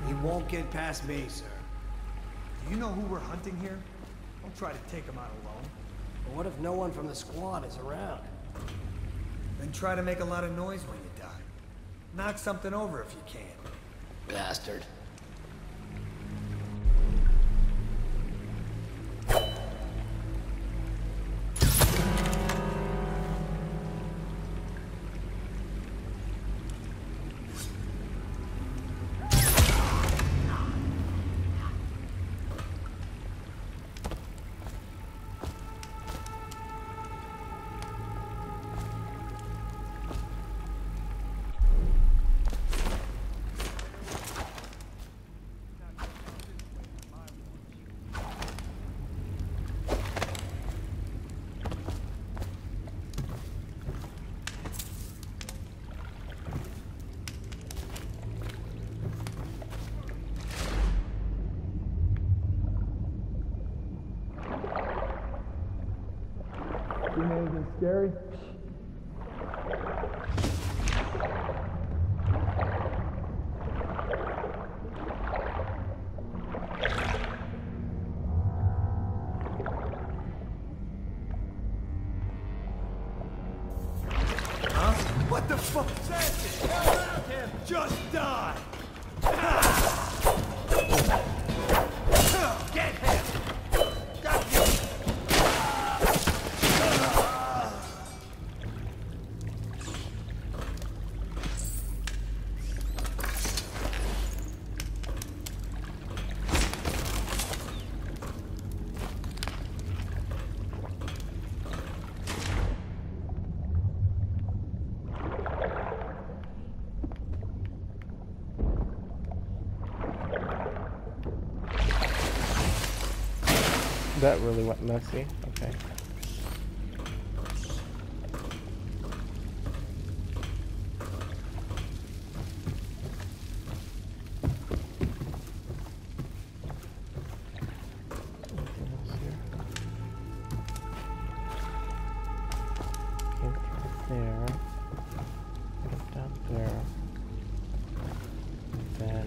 He won't get past me, sir. Do you know who we're hunting here? Don't try to take him out alone. But what if no one from the squad is around? Then try to make a lot of noise when you die. Knock something over if you can. Bastard. Seen anything scary? Huh? What the fuck? That's it! Around him! Just die! Get him! Got you! That really went messy. Okay. Anything else here? Came right there. Went down there. And then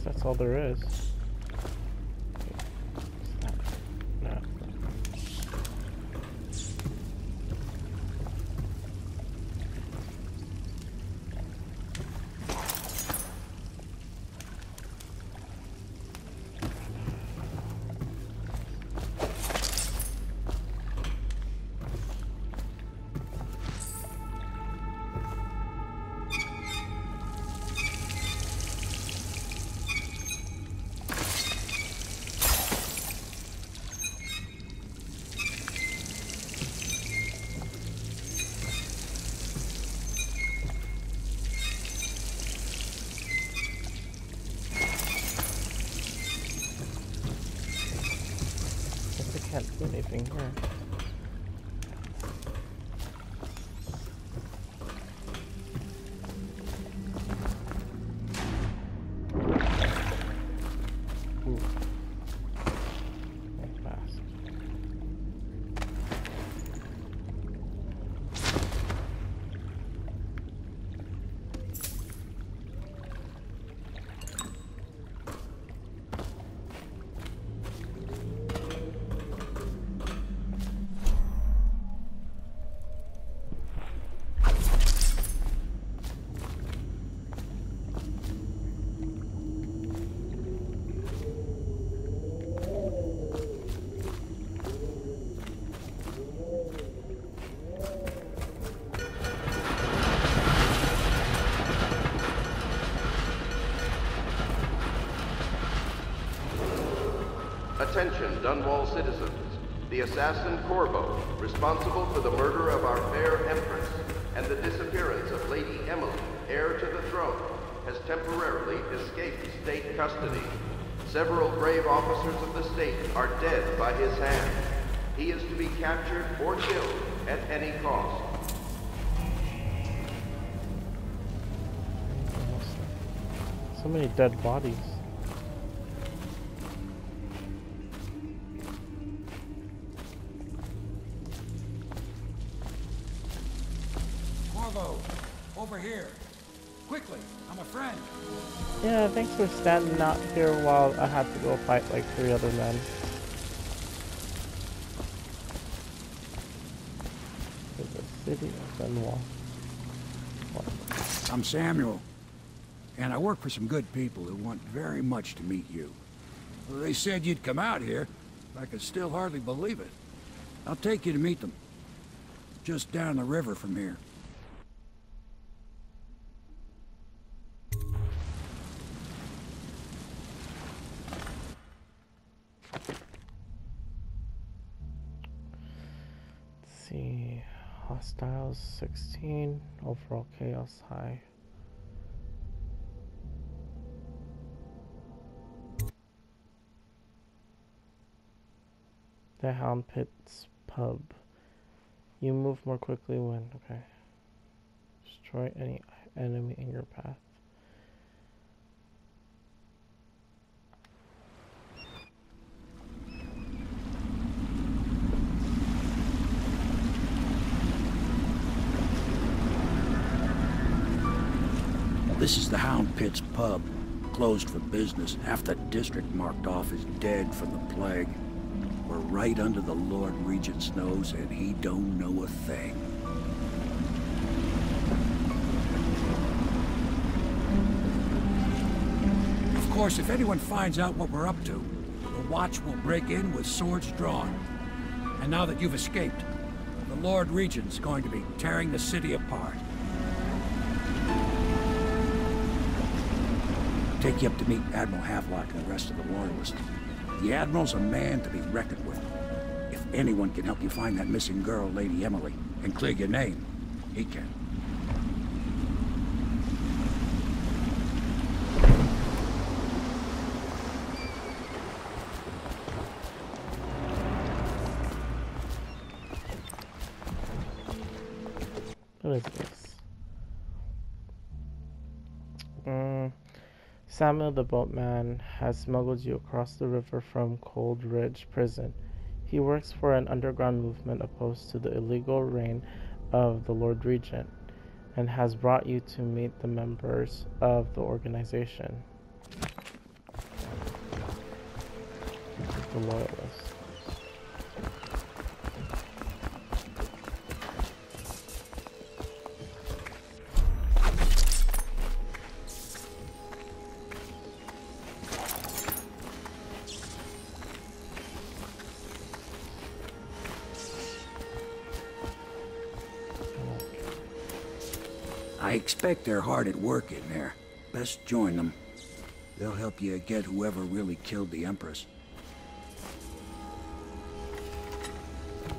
that's all there is. What's that? No. Can't do anything here. Ooh. Very fast. Attention, Dunwall citizens. The assassin Corvo, responsible for the murder of our fair Empress and the disappearance of Lady Emily, heir to the throne, has temporarily escaped state custody. Several brave officers of the state are dead by his hand. He is to be captured or killed at any cost. So many dead bodies. over here. Quickly, I'm a friend. Yeah, thanks for standing out here while I had to go fight like 3 other men. There's a city of Dunwall. I'm Samuel, and I work for some good people who want very much to meet you. Well, they said you'd come out here. I can still hardly believe it. I'll take you to meet them. Just down the river from here. Let's see. Hostiles 16. Overall chaos high. The Hound Pit's pub. You move more quickly when, okay. Destroy any enemy in your path. This is the Hound Pit's pub. Closed for business. Half the district marked off as dead from the plague. We're right under the Lord Regent's nose, and he don't know a thing. Of course, if anyone finds out what we're up to, the Watch will break in with swords drawn. And now that you've escaped, the Lord Regent's going to be tearing the city apart. Take you up to meet Admiral Havelock and the rest of the Loyalists. The Admiral's a man to be reckoned with. If anyone can help you find that missing girl, Lady Emily, and clear your name, he can. What is this? Samuel the boatman has smuggled you across the river from Cold Ridge Prison. He works for an underground movement opposed to the illegal reign of the Lord Regent, and has brought you to meet the members of the organization. The Loyalists. I expect they're hard at work in there. Best join them. They'll help you get whoever really killed the Empress.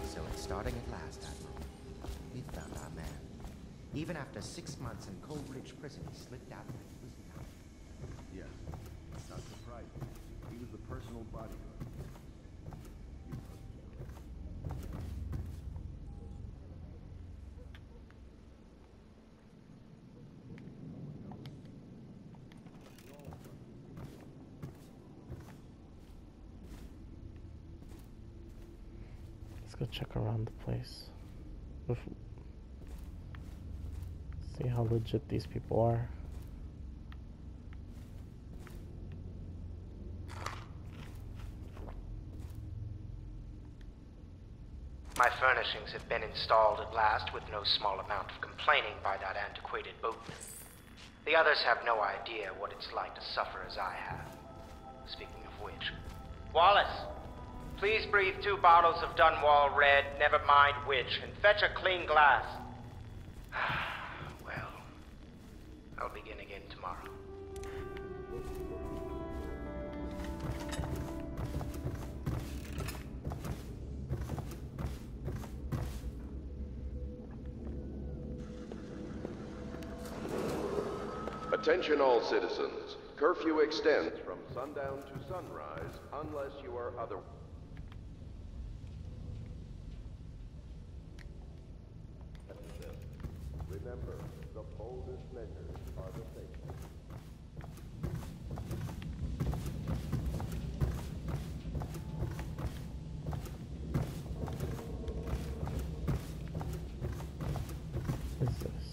So it's starting at last, Admiral. We found our man. Even after 6 months in Cold Ridge Prison, he slipped out like he was nothing. Yes, not surprising. He was the personal bodyguard. Let's go check around the place. See how legit these people are. My furnishings have been installed at last with no small amount of complaining by that antiquated boatman. The others have no idea what it's like to suffer as I have. Speaking of which... Wallace! Please breathe 2 bottles of Dunwall Red, never mind which, and fetch a clean glass. Well, I'll begin again tomorrow. Attention all citizens. Curfew extends from sundown to sunrise unless you are otherwise. Remember, the boldest measures are the safest. What is this?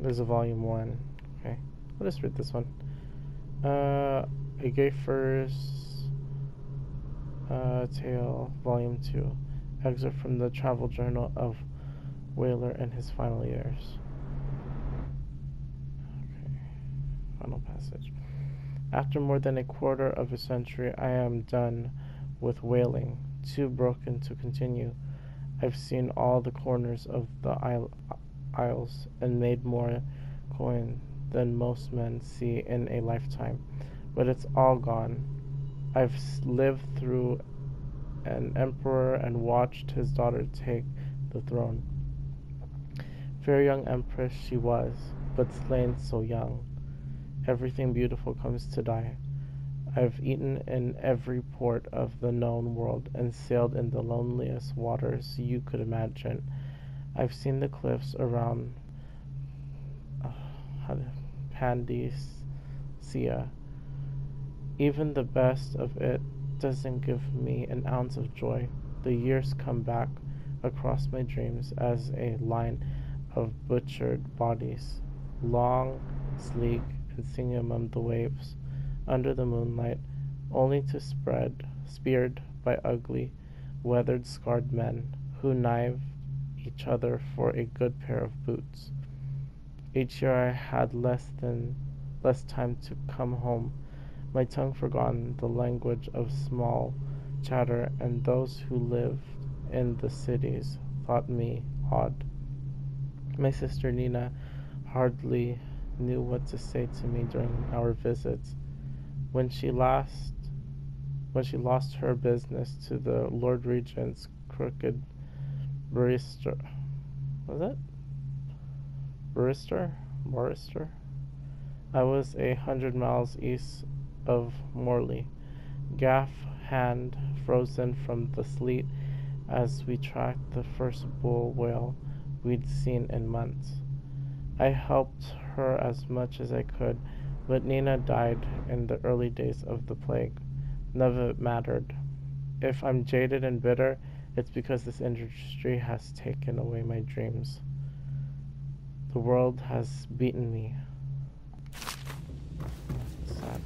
There's a volume 1. Okay, I'll just read this one. A Gayfer's Tale, volume 2. Excerpt from the travel journal of Whaler in his final years. Okay, final passage. After more than a quarter of a century, I am done with whaling, too broken to continue. I've seen all the corners of the isles and made more coin than most men see in a lifetime, but it's all gone. I've lived through an emperor and watched his daughter take the throne. Fair young empress she was, but slain so young. Everything beautiful comes to die. I've eaten in every port of the known world and sailed in the loneliest waters you could imagine. I've seen the cliffs around Pandysia. Even the best of it doesn't give me an ounce of joy. The years come back across my dreams as a line of butchered bodies, long, sleek, and singing among the waves, under the moonlight, only to speared by ugly, weathered, scarred men who knife each other for a good pair of boots. Each year I had less time to come home, my tongue forgotten the language of small chatter, and those who lived in the cities thought me odd. My sister Nina hardly knew what to say to me during our visits. When she lost her business to the Lord Regent's crooked barrister, was it? Barrister? I was 100 miles east of Morley, gaff hand frozen from the sleet as we tracked the first bull whale we'd seen in months. I helped her as much as I could, but Nina died in the early days of the plague. None of it mattered. If I'm jaded and bitter, it's because this industry has taken away my dreams. The world has beaten me. Sad.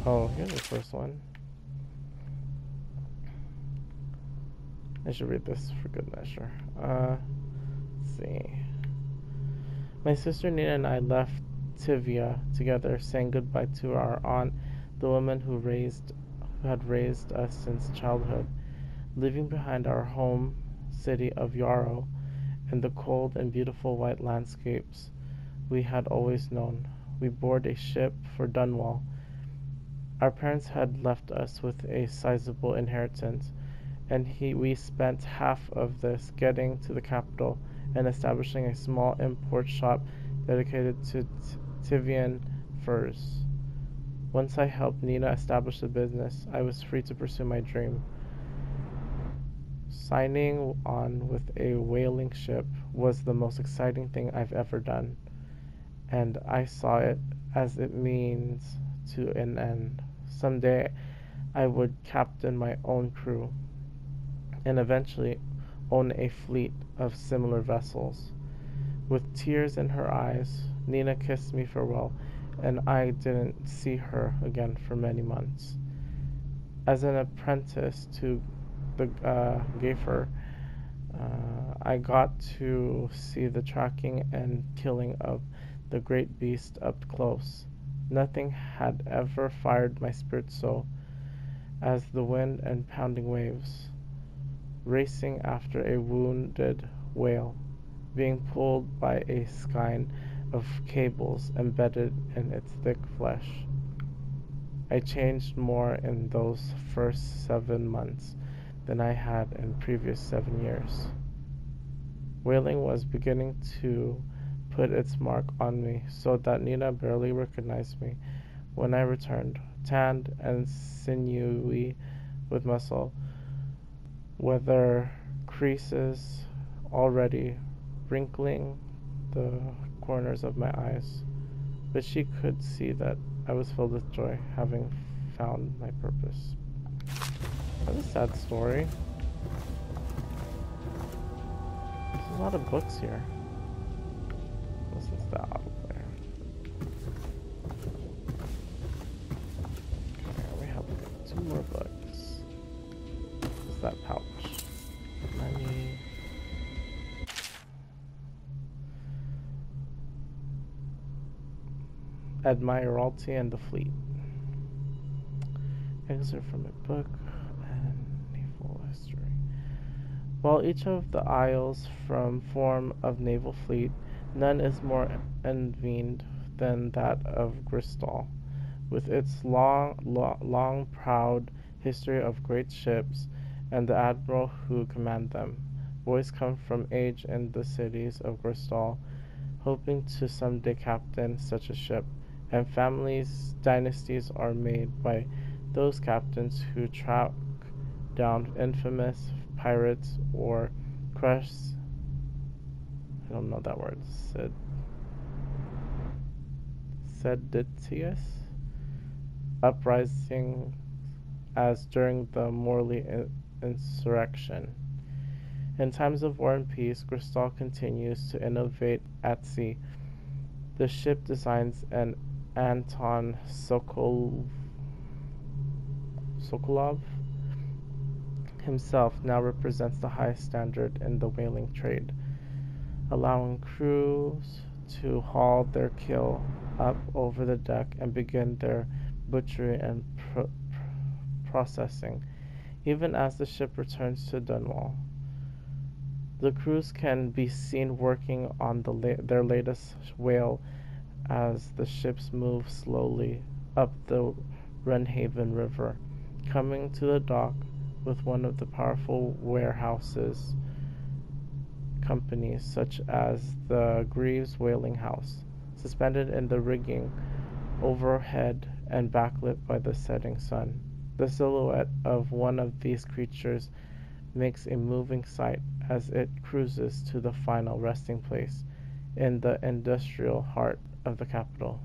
Oh, here's the first one. I should read this for good measure. Let's see. My sister Nina and I left Tivia together, saying goodbye to our aunt, the woman who had raised us since childhood, leaving behind our home city of Yarrow and the cold and beautiful white landscapes we had always known. We boarded a ship for Dunwall. Our parents had left us with a sizable inheritance, and we spent half of this getting to the capital and establishing a small import shop dedicated to Tivian furs. Once I helped Nina establish the business, I was free to pursue my dream. Signing on with a whaling ship was the most exciting thing I've ever done, and I saw it as it means to an end. Someday I would captain my own crew and eventually own a fleet of similar vessels. With tears in her eyes, Nina kissed me farewell, and I didn't see her again for many months. As an apprentice to the gaffer, I got to see the tracking and killing of the great beast up close. Nothing had ever fired my spirit so as the wind and pounding waves, racing after a wounded whale, being pulled by a skein of cables embedded in its thick flesh. I changed more in those first 7 months than I had in previous 7 years. Whaling was beginning to put its mark on me, so that Nina barely recognized me when I returned, tanned and sinewy with muscle, weather creases already wrinkling the corners of my eyes. But she could see that I was filled with joy, having found my purpose. That's a sad story. a lot of books here. Listens to the audio player. Okay, we have 2 more books. What's that pouch? Money. Admiralty and the Fleet. Excerpt from a book and naval history. While each of the isles form of naval fleet, none is more envied than that of Gristol, with its long, proud history of great ships and the admiral who command them. Boys come from age in the cities of Gristol, hoping to someday captain such a ship, and dynasties are made by those captains who track down infamous pirates or crush, I don't know that word, seditious uprising as during the Morley insurrection. In times of war and peace, Gristol continues to innovate at sea. The ship designs and Anton Sokolov himself now represents the highest standard in the whaling trade, allowing crews to haul their keel up over the deck and begin their butchery and processing, even as the ship returns to Dunwall. The crews can be seen working on their latest whale as the ships move slowly up the Runhaven River, coming to the dock with one of the powerful warehouses companies such as the Greaves Whaling House, suspended in the rigging overhead and backlit by the setting sun. The silhouette of one of these creatures makes a moving sight as it cruises to the final resting place in the industrial heart of the capital.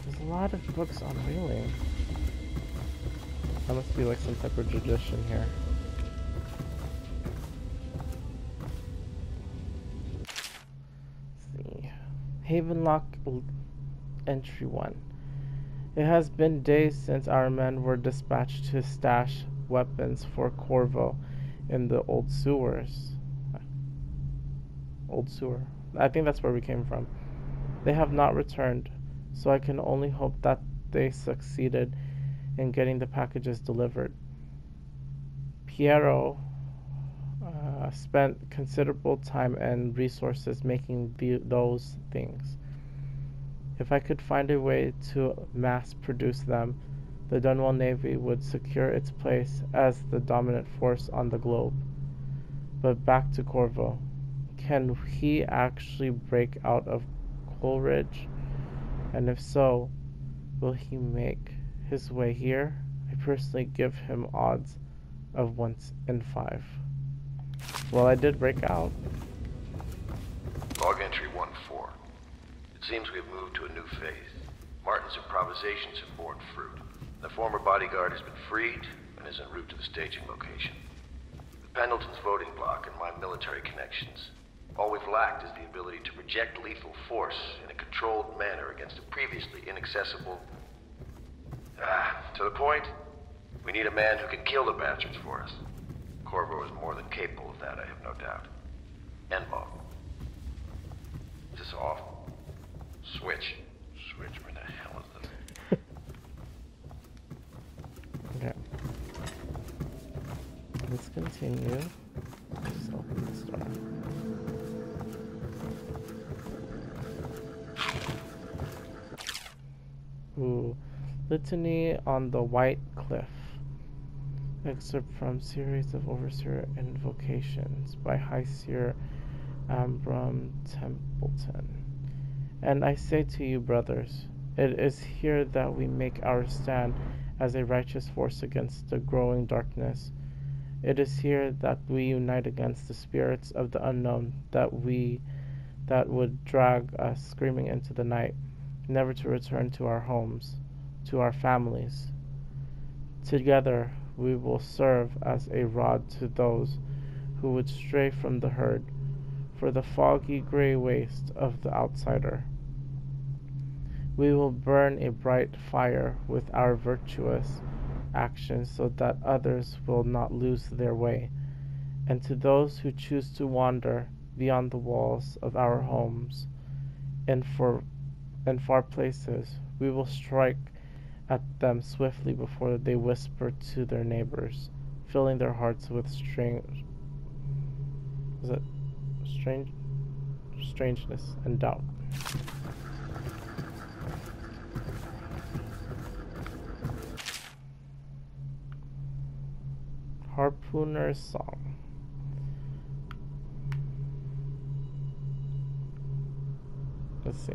There's a lot of books on whaling. That must be like some type of tradition here. Let's see. Havenlock Entry 1. It has been days since our men were dispatched to stash weapons for Corvo in the old sewers. Old sewer. I think that's where we came from. They have not returned, so I can only hope that they succeeded in getting the packages delivered. Piero spent considerable time and resources making those things. If I could find a way to mass produce them, the Dunwall Navy would secure its place as the dominant force on the globe. But back to Corvo. Can he actually break out of Coleridge? And if so, will he make his way here? I personally give him odds of 1 in 5. Well, I did break out. Log entry 1-4. It seems we've moved to a new phase. Martin's improvisations have borne fruit. The former bodyguard has been freed and is en route to the staging location. With Pendleton's voting block and my military connections, all we've lacked is the ability to project lethal force in a controlled manner against a previously inaccessible... to the point, we need a man who can kill the bastards for us. Corvo is more than capable of that, I have no doubt. Enlog. Is this off? Switch. Switch, where the hell is this? Okay. Let's continue. Just open this door. Ooh. Litany on the White Cliff. Excerpt from Series of Overseer Invocations by High Seer Ambram Templeton. And I say to you, brothers, it is here that we make our stand as a righteous force against the growing darkness. It is here that we unite against the spirits of the unknown that would drag us screaming into the night, never to return to our homes, to our families. Together we will serve as a rod to those who would stray from the herd, for the foggy gray waste of the outsider. We will burn a bright fire with our virtuous actions so that others will not lose their way. And to those who choose to wander beyond the walls of our homes and far places, we will strike at them swiftly before they whisper to their neighbors, filling their hearts with strangeness and doubt. Harpooner's Song. Let's see.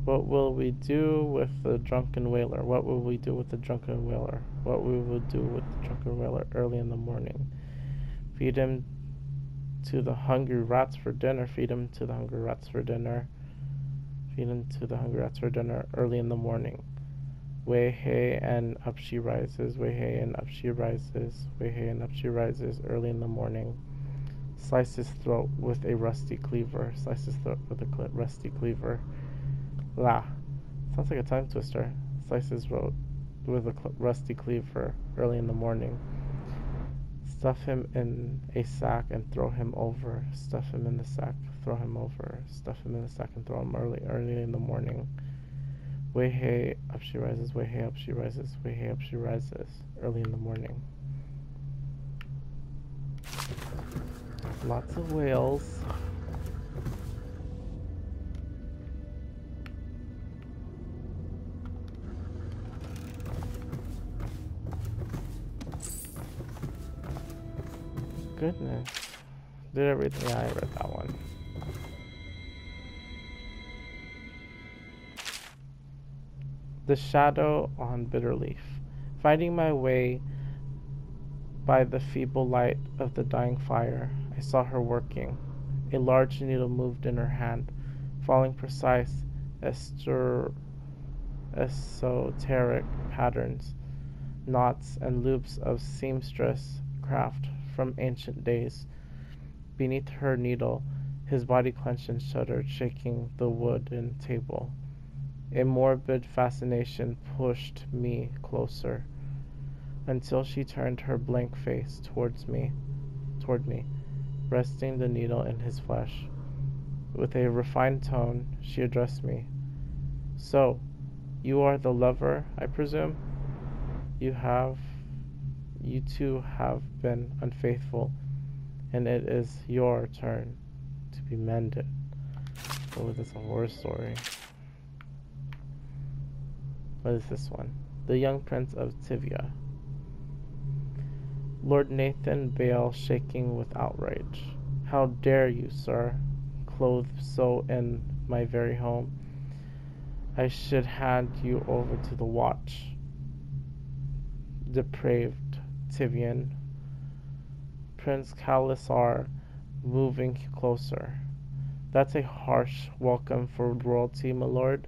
What will we do with the drunken whaler? What will we do with the drunken whaler? What we will do with the drunken whaler early in the morning? Feed him to the hungry rats for dinner. Feed him to the hungry rats for dinner. Feed him to the hungry rats for dinner early in the morning. Way hey and up she rises. Way hey and up she rises. Way hey and up she rises early in the morning. Slice his throat with a rusty cleaver. Slice his throat with a rusty cleaver. La. Sounds like a tongue twister. Slice his throat with a rusty cleaver early in the morning. Stuff him in a sack and throw him over. Stuff him in the sack, throw him over. Stuff him in the sack and throw him early in the morning. Way hey, up she rises. Way hey, up she rises. Way hey, up she rises early in the morning. Lots of whales. Goodness. Did everything. Yeah, I read that one. The shadow on bitter leaf. Finding my way by the feeble light of the dying fire, I saw her working. A large needle moved in her hand, following precise, esoteric patterns, knots and loops of seamstress craft from ancient days. Beneath her needle, his body clenched and shuddered, shaking the wooden table. A morbid fascination pushed me closer, until she turned her blank face toward me, resting the needle in his flesh. With a refined tone, she addressed me. So, you are the lover, I presume? You too have been unfaithful, and it is your turn to be mended. Oh, that's a horror story. What is this one? The Young Prince of Tivia. Lord Nathan Bale, shaking with outrage. How dare you, sir, clothe so in my very home? I should hand you over to the watch. Depraved Tivian. Prince Kalisar, moving closer. That's a harsh welcome for royalty, my lord.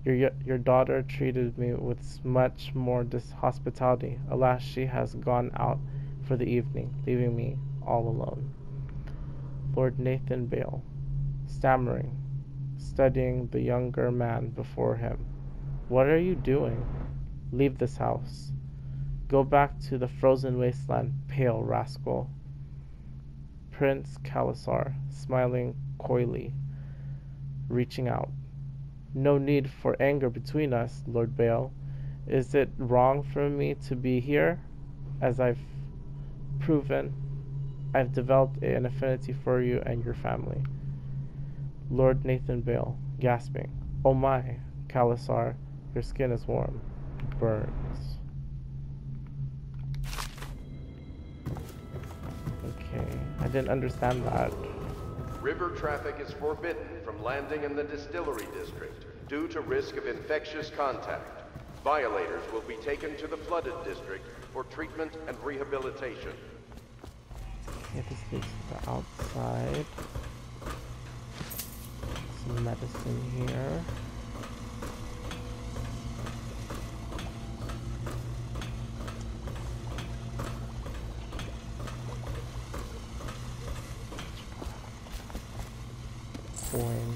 Your daughter treated me with much more hospitality. Alas, she has gone out for the evening, leaving me all alone. Lord Nathan Bale, stammering, studying the younger man before him. What are you doing? Leave this house. Go back to the frozen wasteland, pale rascal. Prince Kalisar, smiling coyly, reaching out. No need for anger between us, Lord Bale. Is it wrong for me to be here? As I've proven, I've developed an affinity for you and your family. Lord Nathan Bale, gasping. Oh my, Kalisar, your skin is warm. Burns. Okay, I didn't understand that. River traffic is forbidden from landing in the distillery district due to risk of infectious contact. Violators will be taken to the flooded district for treatment and rehabilitation. Okay, this leads to the outside. Some medicine here. coin.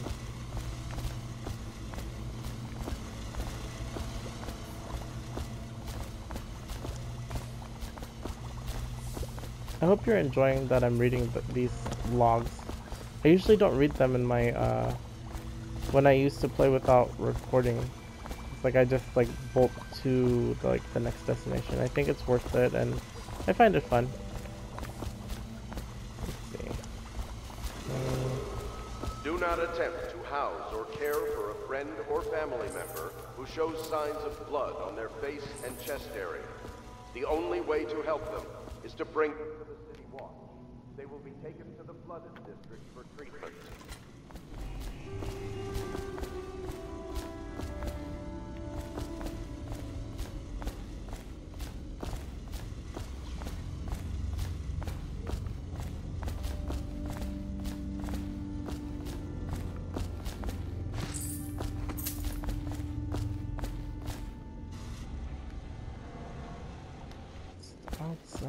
I hope you're enjoying that I'm reading these logs. I usually don't read them in my, when I used to play without recording. It's like I just like bolt to the next destination. I think it's worth it and I find it fun. Let's see. Do not attempt to house or care for a friend or family member who shows signs of blood on their face and chest area. The only way to help them is to bring them to the city watch. They will be taken to the flooded district for treatment. Outside.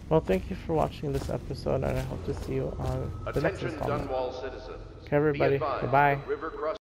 Well, thank you for watching this episode, and I hope to see you on the next Attention installment. Dunwall citizens. Okay, everybody. Be advised, Goodbye. the river crossing